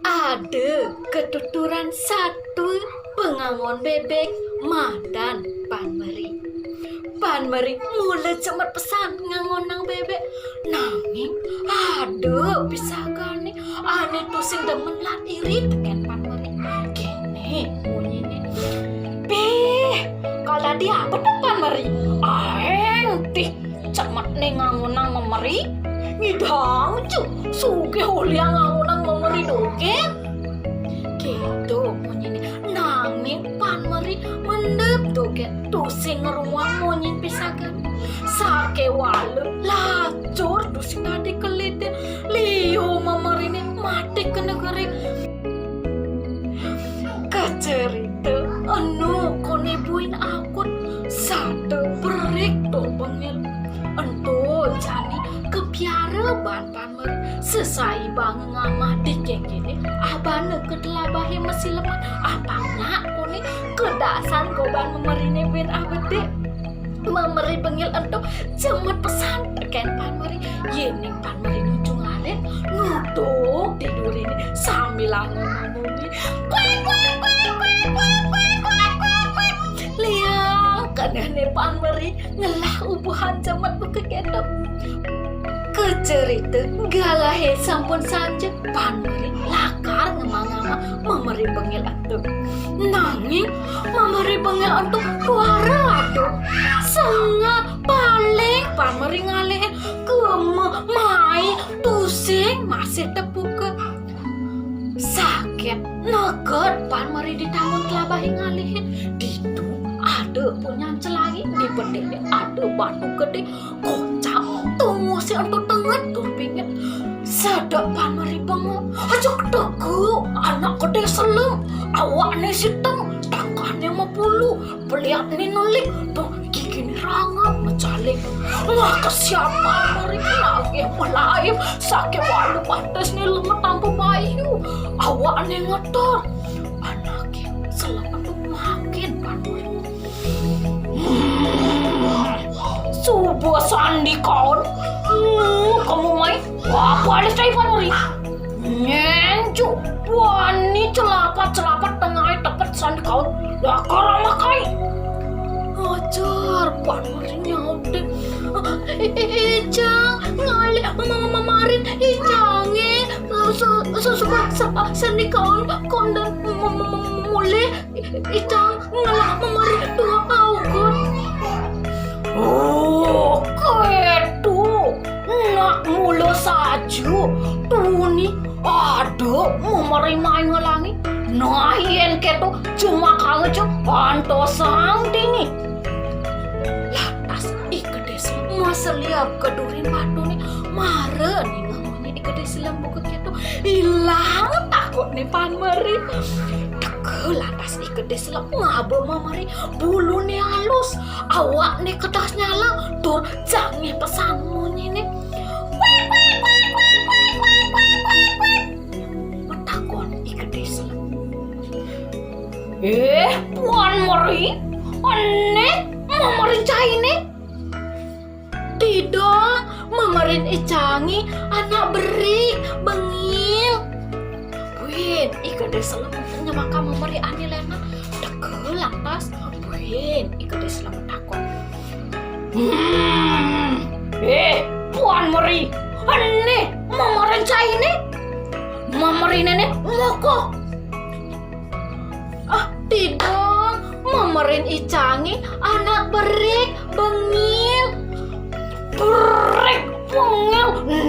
Ada ketuturan satu pengangon bebek madan Panmeri. Panmeri mulai cemat pesan ngangonang bebek. Nanging ada pisagane ane tuh sing demen lan iri teken Panmeri. Kene munyine. Kalau dia apa tuh Panmeri? Aeng tih cemat nih ngangonang memeri. Ngidang cu suge hulia ngangonang memeri dogen. Gitu munyine. Nanging Panmeri mendep dogen tuh sing ngeruang munyin pisagan. Sake walu lacur tuh sing tadi kelite. Liyo memeri ini mati ke negeri. Kecerita anu kone buin akut satu berik tuh bengil. Ento jani kepiara ban Panmeri sesai bang ngamah dikengkini abane ketelabahe masih lemah apanya kone kedasan koban memerine bin abede memeri bengil ento cemet pesan terkait Panmeri yening Panmeri nuncung lalen nutuk tidur ini sambil ngomong liang kadane Panmeri ngelah ubuhan cemet kegendap kecerita galahe sampun saja Panmeri lakar ngemang-ngama memeri bengil antuk nanging memeri bengil antuk suara aduh sengat paling Panmeri ngalehin keme mai pusing masih tepuke sakit neget Panmeri ditanggung kelabahin ngalihin ditu ada punya celagi di bedek ada batu gede kocak tunggu si antu tenget tuh pingin sedap Panmeri bengong aja kedegu anak gede selem awak nih sitem tangannya mepulu beliat nih nulik tuh gigi nih rangap ngecalik wah kesiap Panmeri lagi melayip sakit walu pantas nih lemet tampu bayu awak nih ngetor anaknya selem antu makin Panmeri subuh sandi kawan kamu main apa ada saya Panmeri nyencu wani celapat tengah tepat sandi kawan lakar amakai ajar Panmeri nyautin ijang ngali mamarin ijange suka sandi kawan kondan mulai ijang ngalah memari dua augun. Oh, ketu nak mula saju tuni ada memari main ngelangi nah yen ketu cuma kangen pantosang dini lantas ikedes masa liap kedurin batu nih mare nih ngomongnya ikedes lembu ke ketu hilang takut nih Panmeri lantas ikedes lep ngabo memari bulu nih halus awak nih kedas nyala tur jangi pesanmu nih metakon ikedes lep Panmeri aneh memerin caine tidak memerin icangi anak berik bengil win ikedes lep maka memeri ani lena deke lantas buin ikedes lama takon Panmeri aneh memerin caine memeri nenek moko tidak memerin icangi anak berik bengil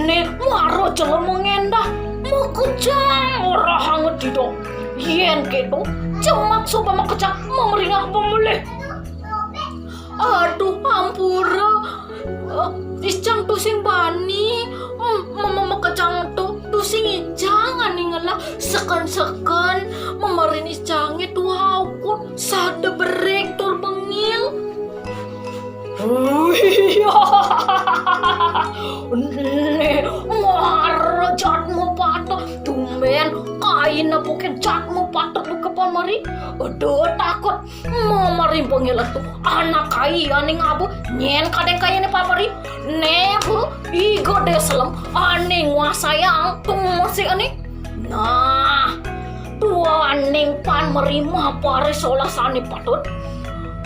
nih waro jelem mengendah mau kejang orang hangat tidak yen gitu cemat soba makecang memeringah pemulih aduh ampura iscang tusing bani makecang tusing ijang ani ngelah seken memerin iscangnya tuh haukun sada berik tur bengil nih ngaro jatmu patah tumben kain bukan jatmu patah ke Panmeri aduh takut memeri bengil tuh anak kaya nih ngabu nyen kadang kaya nih Panmeri nebu igo deslem ane nguasayang tuh masih ane Nah, tuaning pan merima pare solasane patut.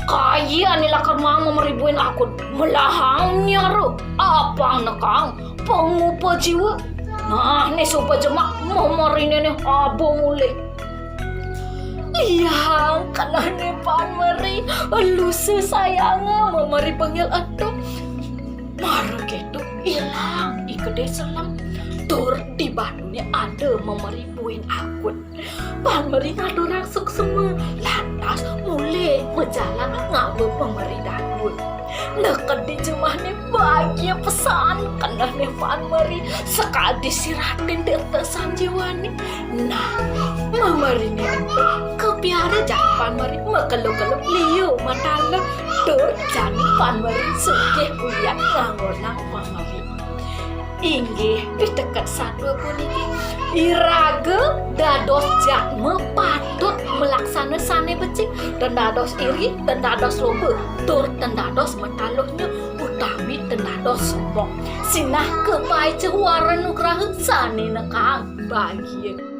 Kaya nila karma meribuin aku melahangnya ro. Apa nakang pengupa jiwa. Nah, nih sopa jemak memerine nih abo mulai. Iya, karena nih pan meri lu sesayangnya memeri panggil atuh. Marah gitu hilang ikede selam. Tur di Bandungnya ada memeribuin akun. Pan meri ngadu raksuk semua. Lantas mulai berjalan ngambil pemeri dangun. Dekat di jemahnya bahagia pesan kena nih pan meri sekali disiratin di atas jiwani. Nah, memerinya itu kepiara jangan pan meri mekeluk-keluk liu matala. Tur jangan pan meri sugih uyak ngangonang pamari. Inggih pitekat satu puniki iraga dados jatme patut melaksana sane becik dan dados iri dan dados loba tur dan dados mataluhnya utami dan dados sombong sinah kepai cewaran nugraha sane nekang bahagia.